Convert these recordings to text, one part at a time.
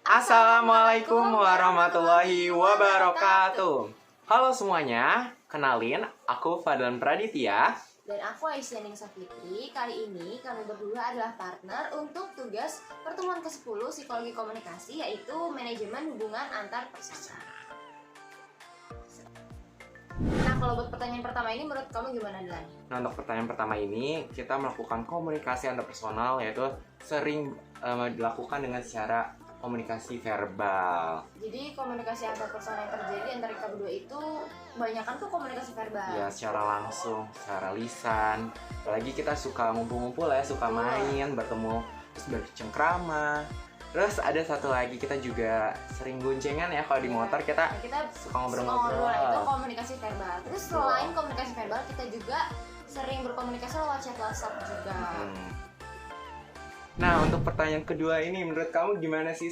Assalamualaikum warahmatullahi wabarakatuh. Halo semuanya, kenalin aku Fadlan Praditya. Dan aku Aisyah Ningsa Fitri. Kali ini kami berdua adalah partner untuk tugas pertemuan ke-10 Psikologi Komunikasi, yaitu Manajemen Hubungan Antar Persona. Nah, kalau buat pertanyaan pertama ini menurut kamu gimana, Dilan? Nah, untuk pertanyaan pertama ini kita melakukan komunikasi antarpersonal, yaitu sering dilakukan dengan cara komunikasi verbal. Jadi komunikasi antar persona yang terjadi antara kita berdua itu kebanyakan tuh komunikasi verbal. Ya, secara langsung, secara lisan. Apalagi kita suka ngumpul-ngumpul ya, suka main, bertemu, terus bercengkrama. Terus ada satu lagi, kita juga sering goncengan ya kalau di motor, kita suka ngobrol-ngobrol. Itu komunikasi verbal. Terus selain komunikasi verbal, kita juga sering berkomunikasi lewat chat WhatsApp juga. Nah, untuk pertanyaan kedua ini, menurut kamu gimana sih?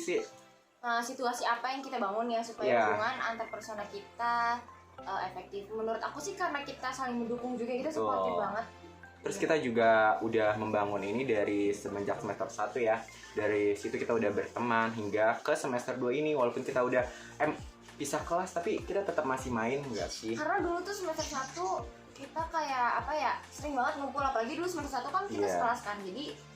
Nah, situasi apa yang kita bangun ya supaya hubungan antar persona kita efektif? Menurut aku sih karena kita saling mendukung juga, kita supportive banget. Terus kita juga udah membangun ini dari semenjak semester 1 ya. Dari situ kita udah berteman hingga ke semester 2 ini. Walaupun kita udah pisah kelas, tapi kita tetap masih main, enggak sih? Karena dulu tuh semester 1 kita kayak sering banget ngumpul. Apalagi dulu semester 1 kan kita sekelas kan. Jadi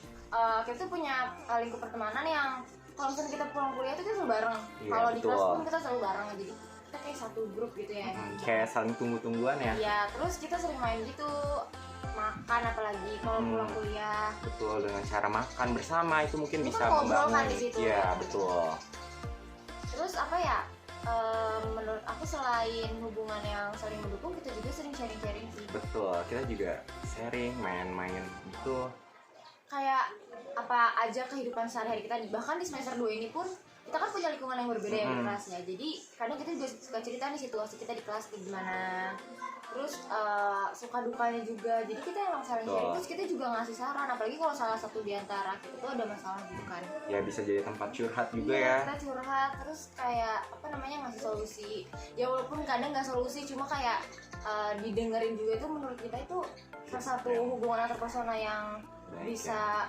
kita tuh punya lingkup pertemanan yang kalau misalnya kita pulang kuliah tuh kita selalu bareng. Kalau di kelas pun kita selalu bareng, jadi kita kayak satu grup gitu ya. Kayak saling tunggu-tungguan ya. Iya, terus kita sering main gitu, makan apalagi kalau pulang kuliah. Betul, dengan cara makan bersama itu mungkin bisa membangun. Kan di situ. Iya, betul. Terus menurut aku selain hubungan yang saling mendukung, kita juga sering sharing-sharing sih. Betul, kita juga sharing, main-main gitu. Kayak apa aja kehidupan sehari-hari kita, bahkan di semester 2 ini pun kita kan punya lingkungan yang berbeda ya di kelasnya. Jadi kadang kita juga suka cerita nih situasi kita di kelas kayak gimana, terus suka dukanya juga. Jadi kita emang saling sharing, terus kita juga ngasih saran, apalagi kalau salah satu di antara kita tuh ada masalah gitu kan. Ya bisa jadi tempat curhat juga ya. Kita curhat, terus kayak ngasih solusi. Ya walaupun kadang nggak solusi, cuma kayak didengerin juga. Itu menurut kita itu salah satu hubungan antar persona yang bisa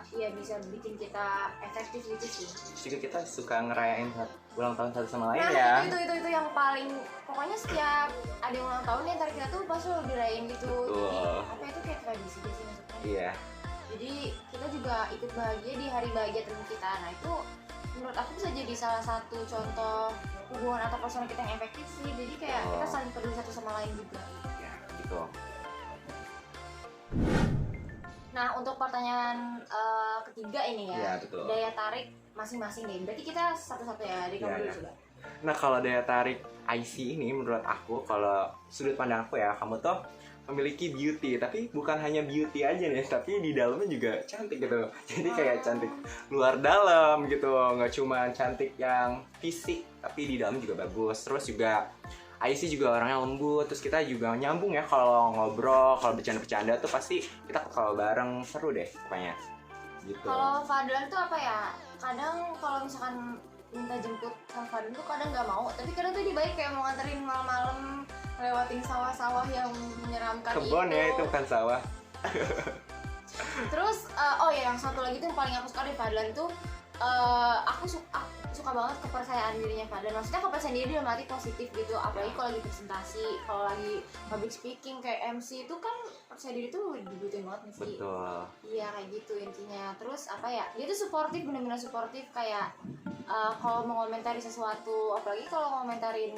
bikin kita efektif gitu sih. Juga kita suka ngerayain ulang tahun satu sama lain itu yang paling, pokoknya setiap ada yang ulang tahun nih antara kita tuh pasti lo dirayain gitu. Jadi itu kayak tradisi gitu sih maksudnya. Iya. Jadi kita juga ikut bahagia di hari bahagia teman kita. Nah itu menurut aku bisa jadi salah satu contoh hubungan antar persona kita yang efektif sih. Jadi kayak kita saling peduli satu sama lain juga. Ya gitu. Nah, untuk pertanyaan ketiga ini ya, daya tarik masing-masing deh. Berarti kita satu-satu ya, dari kamu dulu juga. Nah, kalau daya tarik IC ini menurut aku, kalau sudut pandang aku ya, kamu tuh memiliki beauty, tapi bukan hanya beauty aja nih, tapi di dalamnya juga cantik gitu. Jadi kayak cantik luar dalam gitu, nggak cuma cantik yang fisik, tapi di dalam juga bagus. Terus juga IC juga orangnya lembut, terus kita juga nyambung ya kalau ngobrol, kalau bercanda-bercanda tuh pasti kita ketawa bareng, seru deh pokoknya gitu. Kalau Fadlan tuh kadang kalau misalkan minta jemput sama Fadlan tuh kadang nggak mau, tapi kadang tuh dia baik kayak mau nganterin malam-malam lewatin sawah-sawah yang menyeramkan. Kebon itu. Ya, itu bukan sawah. Terus yang satu lagi tuh yang paling aku suka dari Fadlan tuh aku suka banget kepercayaan dirinya Fadlan. Maksudnya kepercayaan diri dalam arti positif gitu. Apalagi kalau lagi presentasi, kalau lagi public speaking kayak MC itu kan percaya diri tuh dibutuhin banget nih sih. Betul. Iya kayak gitu intinya. Terus dia tuh suportif, benar-benar suportif kayak kalau mau komentari sesuatu, apalagi kalau komentarin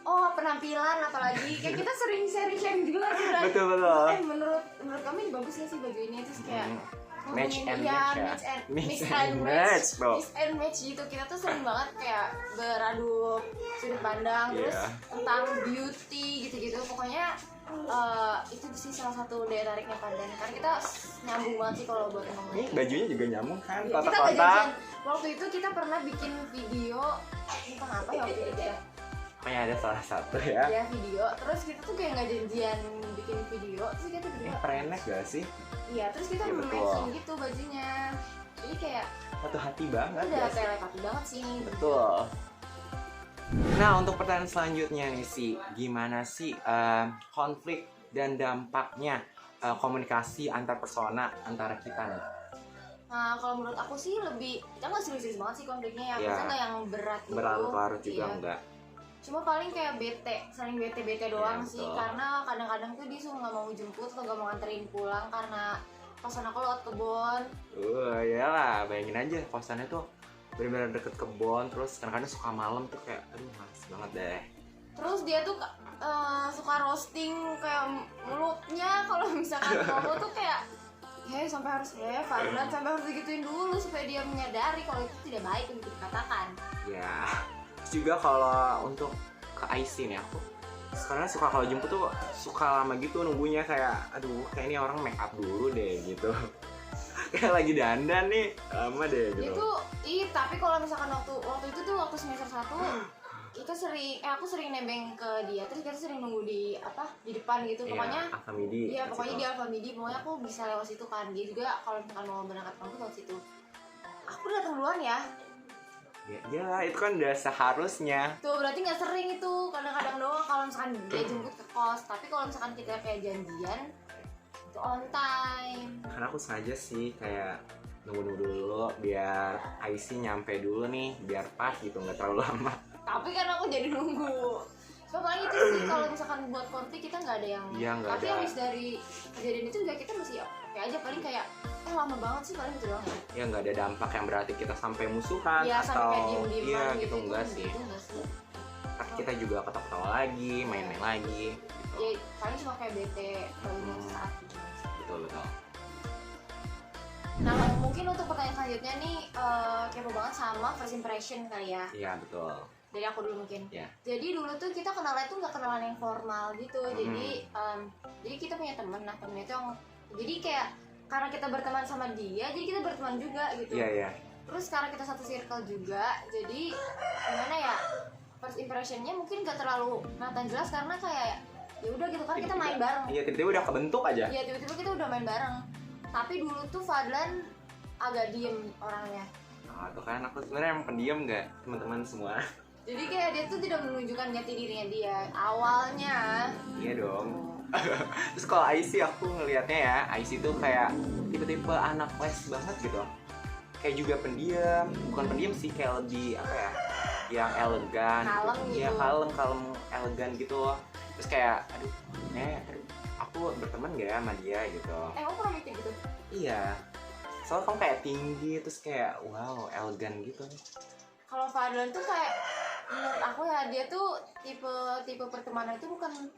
penampilan, apalagi kayak kita sering sharing juga kan. Betul. Menurut kamu ini bagus gak sih baju ini? Terus kayak mix and match gitu. Kita tuh sering banget kayak beradu sudut pandang, terus tentang beauty gitu-gitu. Pokoknya itu sih salah satu daya tariknya Fadlan, karena kita nyambung banget sih kalau buat ngomong. Ini bajunya juga nyambung kan, kotak-kotak. Waktu itu kita pernah bikin video tentang apa ya waktu itu ya? Pokoknya ada salah satu ya. Iya, video. Terus kita tuh kayak nggak janjian bikin video, terus kita berdua. Frenek gak sih? Iya, terus kita matching gitu bajunya. Jadi kayak satu hati banget. Udah telepati banget sih. Betul. Nah, untuk pertanyaan selanjutnya nih sih, gimana sih konflik dan dampaknya komunikasi antar persona antara kita nih? Nah, kalau menurut aku sih lebih, kita nggak serius-serius banget sih konfliknya ya, Iya. maksudnya nggak yang berat gitu. Berlarut-larut juga Iya. enggak. Cuma paling kayak bete, saling bete-bete doang Iya, sih, betul. karena kadang-kadang tuh dia suka nggak mau jemput atau nggak mau nganterin pulang karena kosan aku lewat kebun. Iyalah, bayangin aja kosannya tuh benar-benar deket kebun, terus kadang-kadang suka malam tuh kayak aduh males banget deh. Terus dia tuh suka roasting kayak mulutnya kalau misalkan ngomong tuh kayak sampai harus Fadlan sampai harus digituin dulu supaya dia menyadari kalau itu tidak baik untuk dikatakan. Ya, terus juga kalau untuk ke IC nih aku sekarang suka kalau jemput tuh suka lama gitu nunggunya, kayak aduh kayak ini orang make up dulu deh gitu. Kayak lagi dandan nih lama deh gitu. Itu tapi kalau misalkan waktu itu tuh waktu semester 1 kita sering aku sering nebeng ke dia, terus kita sering nunggu di depan gitu, pokoknya Iya, Alfamidi. iya pokoknya di Alfamidi, pokoknya aku bisa lewat situ kan, dia juga kalau misalkan mau berangkat kampus lewat situ. Aku datang duluan ya. Ya, itu kan udah seharusnya. Tuh berarti nggak sering itu, kadang-kadang doang kalau misalkan dia jemput ke kos, tapi kalau misalkan kita kayak janjian itu on time. Karena aku sengaja sih kayak nunggu dulu biar IC nyampe dulu nih, biar pas gitu, nggak terlalu lama. Tapi kan aku jadi nunggu. Cuma paling itu sih kalau misalkan buat konflik kita nggak ada yang. Iya, nggak Tapi ada. habis dari kejadian itu juga kita masih oke aja, paling kayak lama banget sih paling itu doang ya. Ya nggak ada dampak yang berarti kita sampai musuhan Iya sampai kayak atau diem-dieman iya gitu, gitu enggak sih. Gitu enggak sih. Kan kita juga ketawa-ketawa lagi, main-main lagi gitu. Ya paling cuma kayak bete baru saat gitu. Betul. Nah mungkin untuk pertanyaan selanjutnya nih kepo banget sama first impression kali ya. Iya betul. Dari aku dulu mungkin. Ya. Jadi dulu tuh kita kenalnya tuh nggak kenalan yang formal gitu. Jadi kita punya temen, nah temennya tuh yang jadi kayak karena kita berteman sama dia, jadi kita berteman juga gitu. Iya. Terus karena kita satu circle juga, jadi gimana ya? First impressionnya mungkin gak terlalu kelihatan jelas karena kayak ya udah gitu kan kita main bareng. Iya, tiba-tiba udah kebentuk aja. Iya tiba-tiba kita udah main bareng. Tapi dulu tuh Fadlan agak diem orangnya. Nah, tuh kan aku sebenarnya emang pendiam nggak, teman-teman semua. Jadi kayak dia tuh tidak menunjukkan jati dirinya dia awalnya. Iya dong. Terus kalau IC aku ngelihatnya ya, IC tuh kayak tipe-tipe anak les banget gitu. Kayak juga pendiam, bukan pendiam sih, kayak lebih apa ya, yang elegan. Kalem gitu. Iya kalem elegan gitu. Terus kayak aduh aku berteman gak ya sama dia gitu. Kamu pernah mikir gitu? Iya. Soalnya kamu kayak tinggi, terus kayak wow elegan gitu. Kalau Fadlan tuh kayak menurut aku ya dia tuh tipe pertemanan itu bukan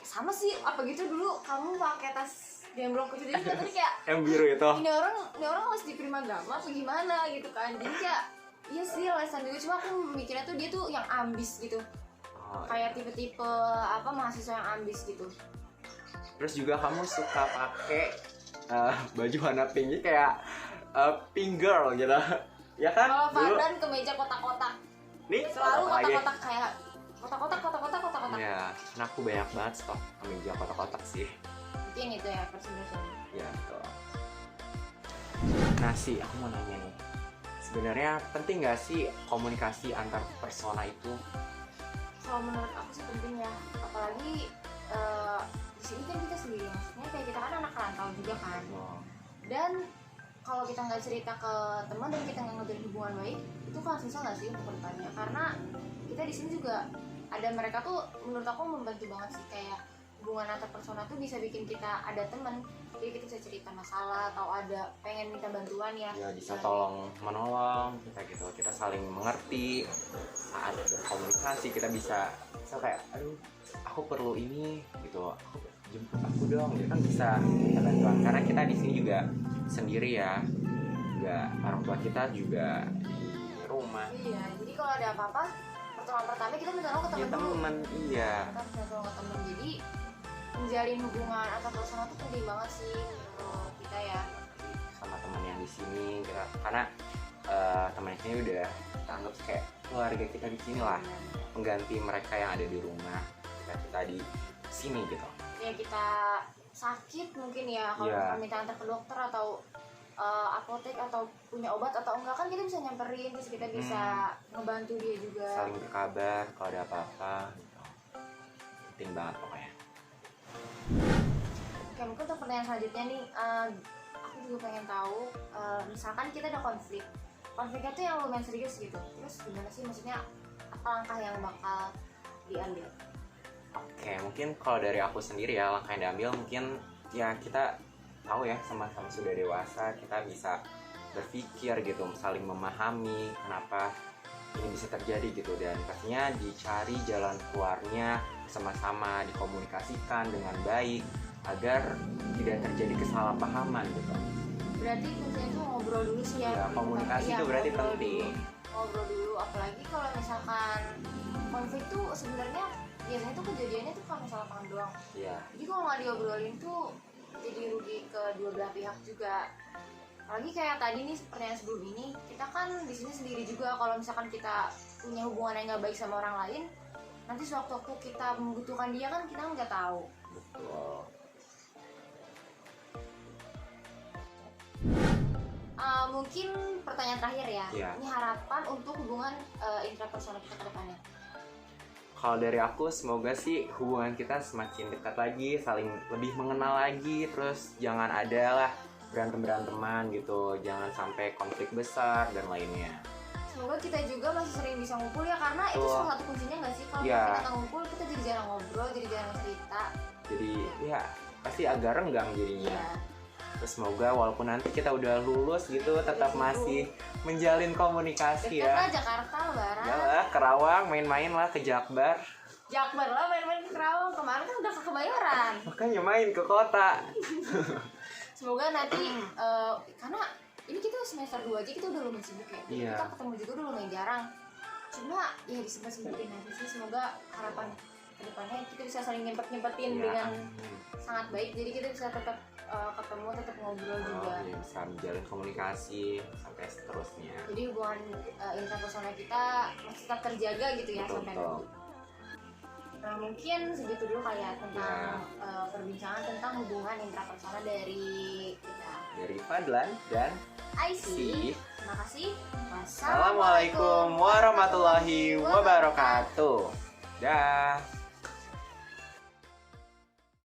sama sih apa gitu. Dulu kamu pakai tas gemblong kecil jadi tadi kayak Yang biru itu. ini orang les di Primagama apa gimana gitu kan. Jadi kayak iya sih lesan juga, cuma aku mikirnya tuh dia tuh yang ambis gitu. Oh, Kayak tipe-tipe mahasiswa yang ambis gitu. terus juga kamu suka pakai baju warna pink kayak pink girl gitu. Ya kan? Kalau Dulu. Fadlan kemeja kotak-kotak. Nih, Selalu apa lagi? kotak-kotak kayak kotak-kotak. Ya, karena aku banyak banget stok kemeja kotak-kotak sih. Mungkin itu ya first impression. Ya, betul. Nah sih, aku mau nanya nih. Sebenarnya penting nggak sih komunikasi antar persona itu? Kalau menurut aku sih penting ya, apalagi di sini kan kita sendiri, maksudnya kayak kita kan anak rantau juga kan. Dan kalau kita nggak cerita ke teman dan kita nggak ngejalin hubungan baik, itu kan susah nggak sih untuk bertanya? Karena kita di sini juga ada mereka tuh menurut aku membantu banget sih, kayak hubungan antar persona tuh bisa bikin kita ada teman, jadi kita bisa cerita masalah atau ada pengen minta bantuan ya. Ya bisa tolong menolong kita gitu, kita saling mengerti saat berkomunikasi. Kita bisa kayak aduh aku perlu ini gitu, aku jemput aku dong, dia kan bisa kita bantuan karena kita di sini juga sendiri ya, juga orang tua kita juga di rumah. Iya, jadi kalau ada apa-apa pertemuan pertama kita minta tolong ke Ya teman dulu. teman, iya. Kita minta tolong ke teman, jadi menjalin hubungan antar persona tuh penting banget sih menurut kita ya. Sama teman yang di sini kita, karena teman ini udah kita anggap kayak keluarga kita di sini lah, mengganti mereka yang ada di rumah kita di sini gitu. Ya kita sakit mungkin ya kalau Iya. minta antar ke dokter atau apotek atau punya obat atau enggak kan kita bisa nyamperin, terus kita bisa ngebantu dia juga. Saling berkabar kalau ada apa-apa gitu. Penting banget pokoknya. Oke, mungkin untuk pertanyaan selanjutnya nih, aku juga pengen tahu, misalkan kita ada konfliknya tuh yang lumayan serius gitu, terus gimana sih, maksudnya apa langkah yang bakal diambil? Oke, mungkin kalau dari aku sendiri ya, langkah yang diambil mungkin ya kita tahu ya, sama-sama sudah dewasa, kita bisa berpikir gitu, saling memahami kenapa ini bisa terjadi gitu, dan pastinya dicari jalan keluarnya sama-sama, dikomunikasikan dengan baik agar tidak terjadi kesalahpahaman gitu. Berarti kuncinya tuh ngobrol dulu sih ya. Ya, komunikasi itu berarti penting. Ngobrol dulu, apalagi kalau misalkan konflik tuh sebenarnya biasanya tuh kejadiannya tuh karena salah paham doang. Iya. Jadi kalau nggak diobrolin tuh jadi rugi ke dua belah pihak juga. Apalagi kayak tadi nih pertanyaan sebelum ini, kita kan di sini sendiri juga, kalau misalkan kita punya hubungan yang nggak baik sama orang lain, nanti sewaktu-waktu kita membutuhkan dia kan kita nggak tahu. Betul. Mungkin pertanyaan terakhir ya. Iya. Ini harapan untuk hubungan intrapersonal kita ke depannya. Kalau dari aku, semoga sih hubungan kita semakin dekat lagi, saling lebih mengenal lagi, terus jangan ada lah berantem-beranteman gitu, jangan sampai konflik besar dan lainnya. Semoga kita juga masih sering bisa ngumpul ya, karena itu Betul. salah satu kuncinya nggak sih? Kalau Iya. kita nggak ngumpul, kita jadi jarang ngobrol, jadi jarang cerita. Jadi ya pasti agak renggang jadinya. Iya. Terus semoga walaupun nanti kita udah lulus gitu, tetap Gitu. masih menjalin komunikasi Dekat lah ya. Jakarta, Lebaran. Ya lah, Kerawang, main-main lah ke Jakbar. Jakbar lah, main-main ke Kerawang. Kemarin kan udah ke Kebayoran. Makanya main ke kota. Semoga nanti karena ini kita semester 2 aja kita udah lumayan sibuk ya. Jadi Iya. kita ketemu juga udah lumayan jarang. Cuma ya disempat-sempatin aja sih. Semoga harapan kedepannya kita bisa saling nyempet-nyempetin Ya, dengan amin. sangat baik. Jadi kita bisa tetap ketemu, tetap ngobrol juga. Ya, bisa menjalin komunikasi sampai seterusnya. Jadi hubungan intrapersonal kita masih tetap terjaga gitu ya Betul, sampai betul. nanti. Nah mungkin segitu dulu kali ya tentang perbincangan tentang hubungan intrapersonal dari kita. Dari Fadlan dan IC. Si. Terima kasih. Assalamualaikum warahmatullahi wabarakatuh. Dah.